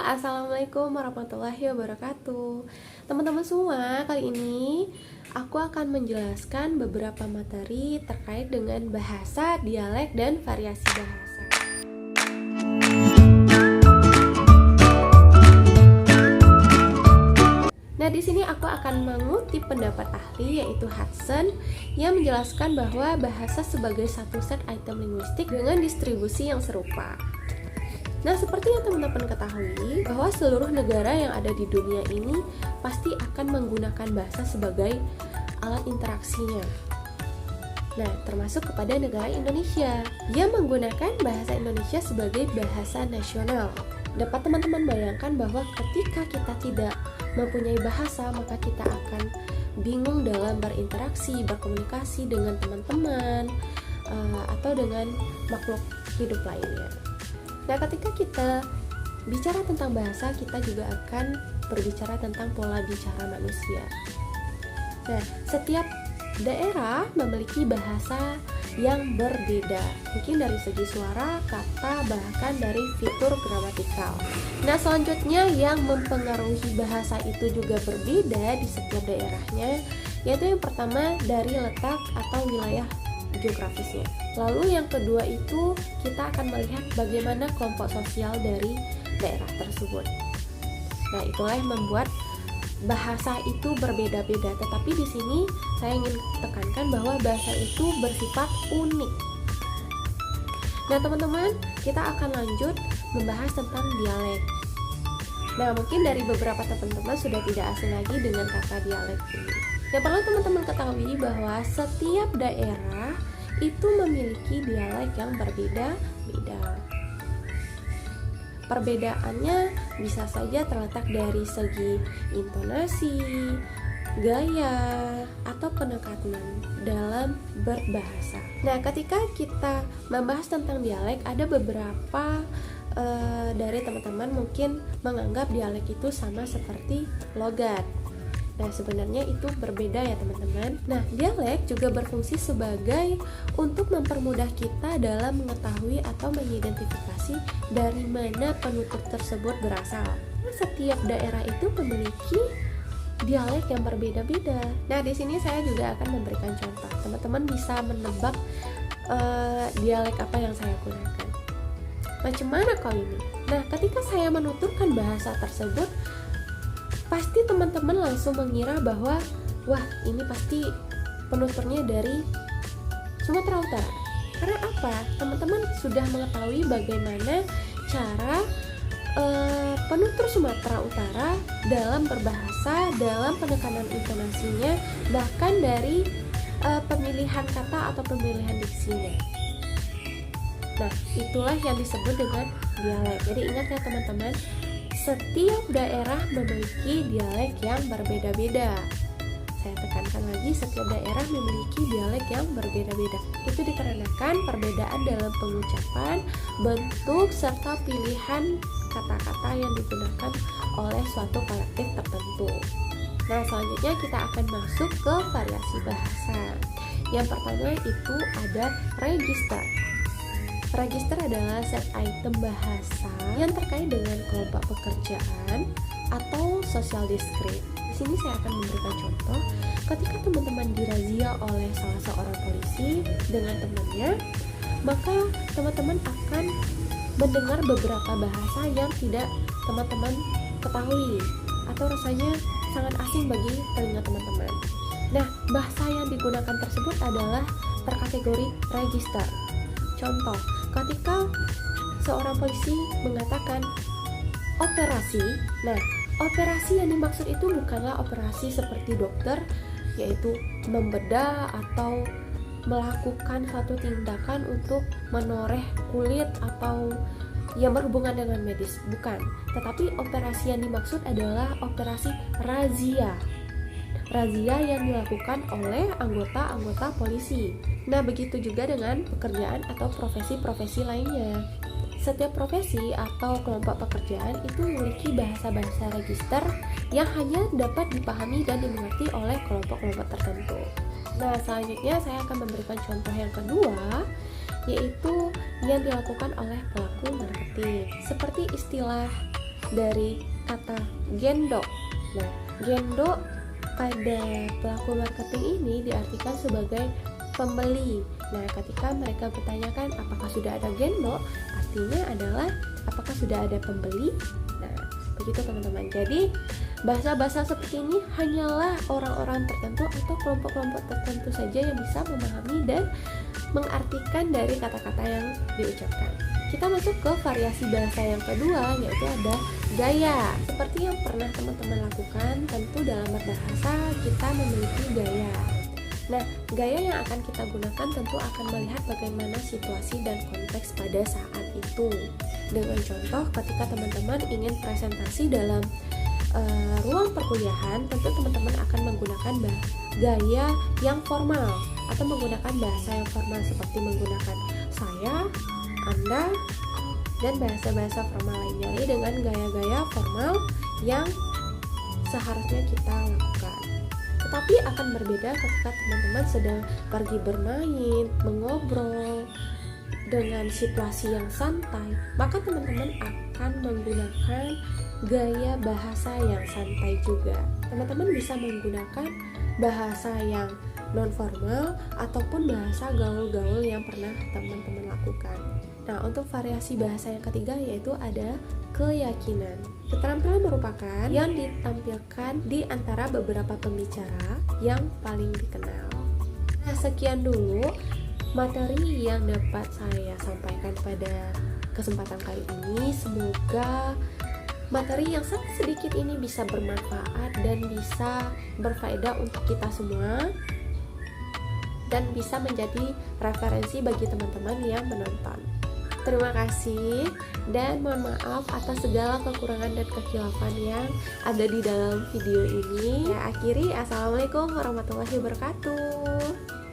Assalamualaikum warahmatullahi wabarakatuh. Teman-teman semua, kali ini aku akan menjelaskan beberapa materi terkait dengan bahasa, dialek, dan variasi bahasa. Nah, di sini aku akan mengutip pendapat ahli yaitu Hudson yang menjelaskan bahwa bahasa sebagai satu set item linguistik dengan distribusi yang serupa. Nah, seperti yang teman-teman ketahui, bahwa seluruh negara yang ada di dunia ini pasti akan menggunakan bahasa sebagai alat interaksinya. Nah, termasuk kepada negara Indonesia yang menggunakan bahasa Indonesia sebagai bahasa nasional. Dapat teman-teman bayangkan bahwa ketika kita tidak mempunyai bahasa, maka kita akan bingung dalam berinteraksi, berkomunikasi dengan teman-teman, atau dengan makhluk hidup lainnya. Nah, ketika kita bicara tentang bahasa, kita juga akan berbicara tentang pola bicara manusia. Nah, setiap daerah memiliki bahasa yang berbeda, mungkin dari segi suara, kata, bahkan dari fitur gramatikal. Nah, selanjutnya yang mempengaruhi bahasa itu juga berbeda di setiap daerahnya, yaitu yang pertama dari letak atau wilayah geografisnya. Lalu yang kedua itu kita akan melihat bagaimana kelompok sosial dari daerah tersebut. Nah, itulah yang membuat bahasa itu berbeda-beda. Tetapi di sini saya ingin tekankan bahwa bahasa itu bersifat unik. Nah, teman-teman, kita akan lanjut membahas tentang dialek. Nah, mungkin dari beberapa teman-teman sudah tidak asing lagi dengan kata dialek ini. Yang perlu teman-teman ketahui bahwa setiap daerah itu memiliki dialek yang berbeda-beda. Perbedaannya bisa saja terletak dari segi intonasi, gaya, atau penekanan dalam berbahasa. Nah, ketika kita membahas tentang dialek, ada beberapa dari teman-teman mungkin menganggap dialek itu sama seperti logat. Nah, sebenarnya itu berbeda ya teman-teman. Nah, dialek juga berfungsi sebagai untuk mempermudah kita dalam mengetahui atau mengidentifikasi dari mana penutur tersebut berasal. Nah, setiap daerah itu memiliki dialek yang berbeda-beda. Nah, di sini saya juga akan memberikan contoh. Teman-teman bisa menebak dialek apa yang saya gunakan. Macam mana kau ini? Nah, ketika saya menuturkan bahasa tersebut, pasti teman-teman langsung mengira bahwa wah, ini pasti penuturnya dari Sumatera Utara. Karena apa? Teman-teman sudah mengetahui bagaimana cara penutur Sumatera Utara dalam berbahasa, dalam penekanan intonasinya, bahkan dari pemilihan kata atau pemilihan diksinya. Nah, itulah yang disebut dengan dialek. Jadi ingat ya teman-teman, setiap daerah memiliki dialek yang berbeda-beda. Saya tekankan lagi, setiap daerah memiliki dialek yang berbeda-beda. Itu dikarenakan perbedaan dalam pengucapan, bentuk, serta pilihan kata-kata yang digunakan oleh suatu kolektif tertentu. Nah, selanjutnya kita akan masuk ke variasi bahasa. Yang pertama itu ada register. Register adalah set item bahasa yang terkait dengan kelompok pekerjaan atau social discrete. Di sini saya akan memberikan contoh. Ketika teman-teman dirazia oleh salah seorang polisi dengan temannya, maka teman-teman akan mendengar beberapa bahasa yang tidak teman-teman ketahui atau rasanya sangat asing bagi telinga teman-teman. Nah, bahasa yang digunakan tersebut adalah terkategori register. Contoh, ketika seorang polisi mengatakan operasi, nah, operasi yang dimaksud itu bukanlah operasi seperti dokter, yaitu membedah atau melakukan suatu tindakan untuk menoreh kulit atau yang berhubungan dengan medis, bukan. Tetapi operasi yang dimaksud adalah operasi razia. Razia yang dilakukan oleh anggota-anggota polisi. Nah, begitu juga dengan pekerjaan atau profesi-profesi lainnya. Setiap profesi atau kelompok pekerjaan itu memiliki bahasa-bahasa register yang hanya dapat dipahami dan dimengerti oleh kelompok-kelompok tertentu. Nah, selanjutnya saya akan memberikan contoh yang kedua, yaitu yang dilakukan oleh pelaku marketing, seperti istilah dari kata gendo. Nah, gendo pada pelaku marketing ini diartikan sebagai pembeli. Nah, ketika mereka bertanyakan apakah sudah ada gendo, artinya adalah apakah sudah ada pembeli. Nah, begitu teman-teman. Jadi bahasa-bahasa seperti ini hanyalah orang-orang tertentu atau kelompok-kelompok tertentu saja yang bisa memahami dan mengartikan dari kata-kata yang diucapkan. Kita masuk ke variasi bahasa yang kedua, yaitu ada gaya. Seperti yang pernah teman-teman lakukan, tentu dalam berbahasa kita memiliki gaya. Nah, gaya yang akan kita gunakan tentu akan melihat bagaimana situasi dan konteks pada saat itu. Dengan contoh, ketika teman-teman ingin presentasi dalam ruang perkuliahan, tentu teman-teman akan menggunakan gaya yang formal atau menggunakan bahasa yang formal seperti menggunakan saya, Anda, dan bahasa-bahasa formal lainnya. Ini dengan gaya-gaya formal yang seharusnya kita lakukan. Tetapi akan berbeda ketika teman-teman sedang pergi bermain, mengobrol dengan situasi yang santai, maka teman-teman akan menggunakan gaya bahasa yang santai juga. Teman-teman bisa menggunakan bahasa yang non-formal ataupun bahasa gaul-gaul yang pernah teman-teman lakukan. Nah, untuk variasi bahasa yang ketiga yaitu ada keyakinan. Keterampilan merupakan yang ditampilkan di antara beberapa pembicara yang paling dikenal. Nah, sekian dulu materi yang dapat saya sampaikan pada kesempatan kali ini. Semoga materi yang sangat sedikit ini bisa bermanfaat dan bisa berfaedah untuk kita semua dan bisa menjadi referensi bagi teman-teman yang menonton. Terima kasih dan mohon maaf atas segala kekurangan dan kekhilafan yang ada di dalam video ini. Saya akhiri, assalamualaikum warahmatullahi wabarakatuh.